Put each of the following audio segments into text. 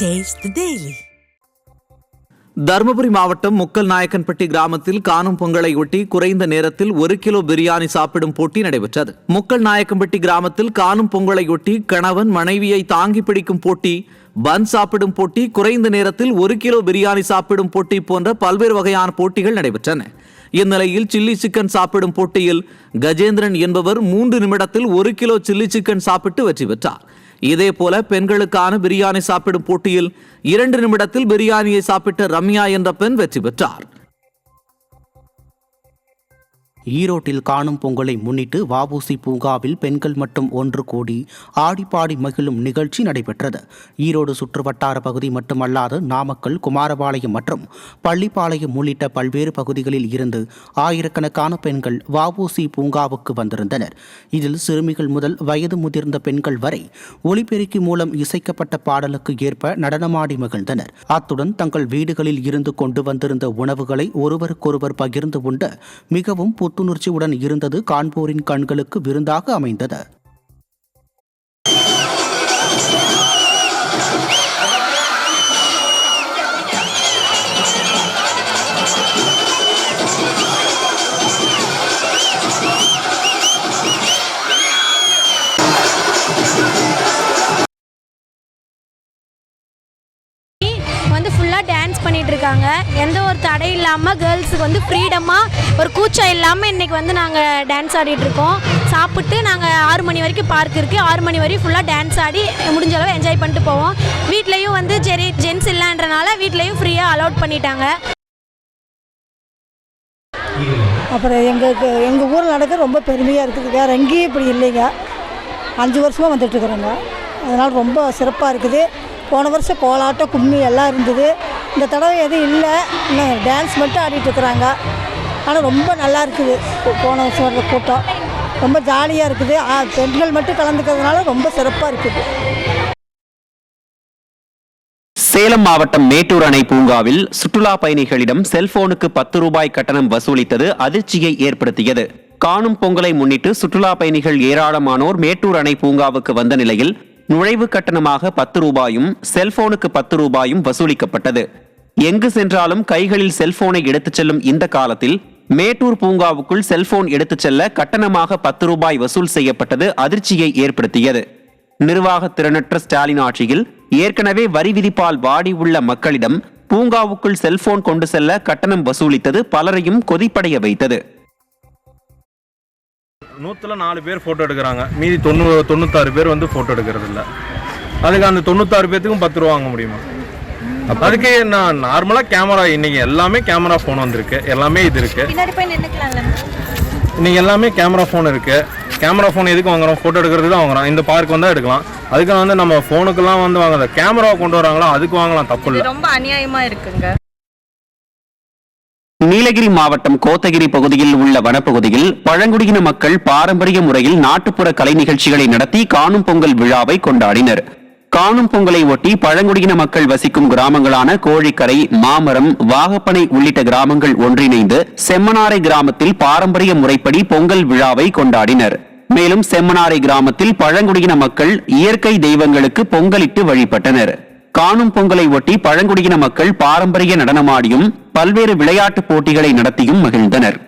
Taste the Daily. Dharmapuri மாவட்டம் முக்கல் நாயக்கன்பட்டி கிராமத்தில் காணும் பொங்கலை ஒட்டி குறைந்த நேரத்தில் 1 கிலோ பிரியாணி சாப்பிடும் போட்டி நடைபெற்றது. முக்கல் நாயக்கன்பட்டி கிராமத்தில் காணும் பொங்கலை ஒட்டி கணவன் மனைவியை தாங்கி பிடிக்கும் போட்டி, பன் சாப்பிடும் போட்டி, குறைந்த நேரத்தில் 1 கிலோ பிரியாணி சாப்பிடும் போட்டி போன்ற பல்வேறு வகையான போட்டிகள் நடைபெற்றன. இந்நிலையில் சில்லி சிக்கன் சாப்பிடும் போட்டியில் கஜேந்திரன் என்பவர் 3 நிமிடத்தில் 1 கிலோ சில்லி சிக்கன் சாப்பிட்டு வெற்றி பெற்றார். இதேபோல பெண்களுக்கான பிரியாணி சாப்பிடும் போட்டியில் 2 நிமிடத்தில் பிரியாணியை சாப்பிட்ட ரம்யா என்ற பெண் வெற்றி பெற்றார். ஈரோட்டில் காணும் பொங்கலை முன்னிட்டு வஉசி பூங்காவில் பெண்கள் மட்டும் ஒன்று கூடி ஆடிப்பாடி மகிழும் நிகழ்ச்சி நடைபெற்றது. ஈரோடு சுற்றுவட்டார பகுதி மட்டுமல்லாது நாமக்கல், குமாரபாளையம் மற்றும் பள்ளிப்பாளையம் உள்ளிட்ட பல்வேறு பகுதிகளில் இருந்து ஆயிரக்கணக்கான பெண்கள் வஉசி பூங்காவுக்கு வந்திருந்தனர். இதில் சிறுமிகள் முதல் வயது முதிர்ந்த பெண்கள் வரை ஒலிபெருக்கி மூலம் இசைக்கப்பட்ட பாடலுக்கு ஏற்ப நடனமாடி மகிழ்ந்தனர். அத்துடன் தங்கள் வீடுகளில் இருந்து கொண்டு வந்திருந்த உணவுகளை ஒருவருக்கொருவர் பகிர்ந்து உண்டு மிகவும் புத்துணர்ச்சியுடன் இருந்தது காண்போரின் கண்களுக்கு விருந்தாக அமைந்தது. ஃபுல்லாக டான்ஸ் பண்ணிகிட்டு இருக்காங்க. எந்த ஒரு தடை இல்லாமல் கேர்ள்ஸுக்கு வந்து ஃப்ரீடமாக ஒரு கூச்சம் இல்லாமல் இன்றைக்கி வந்து நாங்கள் டான்ஸ் ஆடிட்டுருக்கோம். சாப்பிட்டு நாங்கள் 6 மணி வரைக்கும் பார்க் இருக்குது. 6 மணி வரைக்கும் ஃபுல்லாக டான்ஸ் ஆடி முடிஞ்ச அளவு என்ஜாய் பண்ணிட்டு போவோம். வீட்லேயும் வந்து சரி ஜென்ஸ் இல்லைன்றனால வீட்லேயும் ஃப்ரீயாக அலோட் பண்ணிட்டாங்க. அப்புறம் எங்கள் ஊரில் நடக்க ரொம்ப பெருமையாக இருக்குது. வேறு எங்கேயும் இப்படி இல்லைங்க. 5 வருஷமாக வந்துட்டுருக்குறோங்க. அதனால் ரொம்ப சிறப்பாக இருக்குது. போன வருஷம் கோலாட்டம், கும்மி எல்லாம் இருந்தது. இந்த தடவை எதுவும் இல்லை, இன்னும் டான்ஸ் மட்டும் ஆடிட்டுருக்குறாங்க. ஆனால் ரொம்ப நல்லா இருக்குது. போன வருஷம் வர்ற கூட்டம் ரொம்ப ஜாலியாக இருக்குது. பெண்கள் மட்டும் கலந்துக்கிறதுனால ரொம்ப சிறப்பாக இருக்குது. சேலம் மாவட்டம் மேட்டூர் அணை பூங்காவில் சுற்றுலா பயணிகளிடம் செல்போனுக்கு 10 ரூபாய் கட்டணம் வசூலித்தது அதிர்ச்சியை ஏற்படுத்தியது. காணும் பொங்கலை முன்னிட்டு சுற்றுலா பயணிகள் ஏராளமானோர் மேட்டூர் அணை பூங்காவுக்கு வந்த நிலையில் நுழைவு கட்டணமாக 10 ரூபாயும் செல்போனுக்கு 10 ரூபாயும் வசூலிக்கப்பட்டது. எங்கு சென்றாலும் கைகளில் செல்போனை எடுத்துச் செல்லும் இந்த காலத்தில் மேட்டூர் பூங்காவுக்குள் செல்போன் எடுத்துச் செல்ல கட்டணமாக 10 ரூபாய் வசூல் செய்யப்பட்டது அதிர்ச்சியை ஏற்படுத்தியது. நிர்வாக திறனற்ற ஸ்டாலின் ஆட்சியில் ஏற்கனவே வரி விதிப்பால் வாடி உள்ள மக்களிடம் பூங்காவுக்குள் செல்போன் கொண்டு செல்ல கட்டணம் வசூலித்தது பலரையும் கொதிப்படைய வைத்தது. 104 பேர் ஃபோட்டோ எடுக்கிறாங்க, மீதி 96 பேர் வந்து ஃபோட்டோ எடுக்கிறது இல்லை. அதுக்கு அந்த 96 பேர்த்துக்கும் 10 ரூபா வாங்க முடியுமா? அதுக்கு நான் நார்மலாக கேமரா, இன்னைக்கு எல்லாமே கேமரா ஃபோன் வந்திருக்கு, எல்லாமே இது இருக்கு. இன்னைக்கு எல்லாமே கேமரா ஃபோன் இருக்கு. கேமரா ஃபோன் எதுக்கு வாங்குறோம்? ஃபோட்டோ எடுக்கிறது தான் வாங்குறோம். இந்த பார்க் வந்தால் எடுக்கலாம். அதுக்கு வந்து நம்ம ஃபோனுக்கெல்லாம் வந்து வாங்குற கேமரா கொண்டு வராங்களா, அதுக்கு வாங்கலாம், தப்பு இல்லை. ரொம்ப அநியாயமா இருக்குங்க. நீலகிரி மாவட்டம் கோத்தகிரி பகுதியில் உள்ள வனப்பகுதியில் பழங்குடியின மக்கள் பாரம்பரிய முறையில் நாட்டுப்புற கலை நிகழ்ச்சிகளை நடத்தி காணும் பொங்கல் விழாவை கொண்டாடினர். காணும் பொங்கலை ஒட்டி பழங்குடியின மக்கள் வசிக்கும் கிராமங்களான கோழிக்கரை, மாமரம், வாகப்பனை உள்ளிட்ட கிராமங்கள் ஒன்றிணைந்து செம்மனாரை கிராமத்தில் பாரம்பரிய முறைப்படி பொங்கல் விழாவை கொண்டாடினர். மேலும் செம்மனாரை கிராமத்தில் பழங்குடியின மக்கள் இயற்கை தெய்வங்களுக்கு பொங்கலிட்டு வழிபட்டனர். காணும் பொங்கலை ஒட்டி பழங்குடியின மக்கள் பாரம்பரிய நடனமாடியும் பல்வேறு விளையாட்டு போட்டிகளை நடத்தியும் மகிழ்ந்தனர்.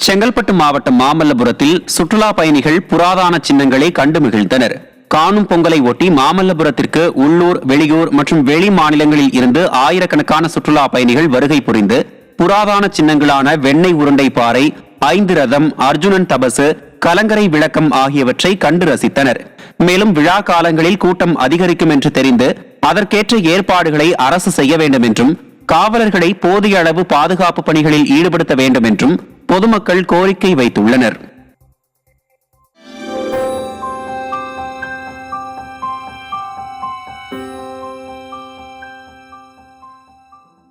செங்கல்பட்டு மாவட்டம் மாமல்லபுரத்தில் சுற்றுலா பயணிகள் புராதன சின்னங்களை கண்டு மகிழ்ந்தனர். காணும் பொங்கலை ஒட்டி மாமல்லபுரத்திற்கு உள்ளூர், வெளியூர் மற்றும் வெளி மாநிலங்களில் இருந்து ஆயிரக்கணக்கான சுற்றுலா பயணிகள் வருகை புரிந்து புராதன சின்னங்களான வெண்ணெய் உருண்டை பாறை, 5 ரதம், அர்ஜுனன் தபசு, கலங்கரை விளக்கம் ஆகியவற்றை கண்டு ரசித்தனர். மேலும் விழா காலங்களில் கூட்டம் அதிகரிக்கும் என்று தெரிந்து அதற்கேற்ற ஏற்பாடுகளை அரசு செய்ய வேண்டும் என்றும் காவலர்களை போதிய அளவு பாதுகாப்பு பணிகளில் ஈடுபடுத்த வேண்டும் என்றும் பொதுமக்கள் கோரிக்கை வைத்துள்ளனர்.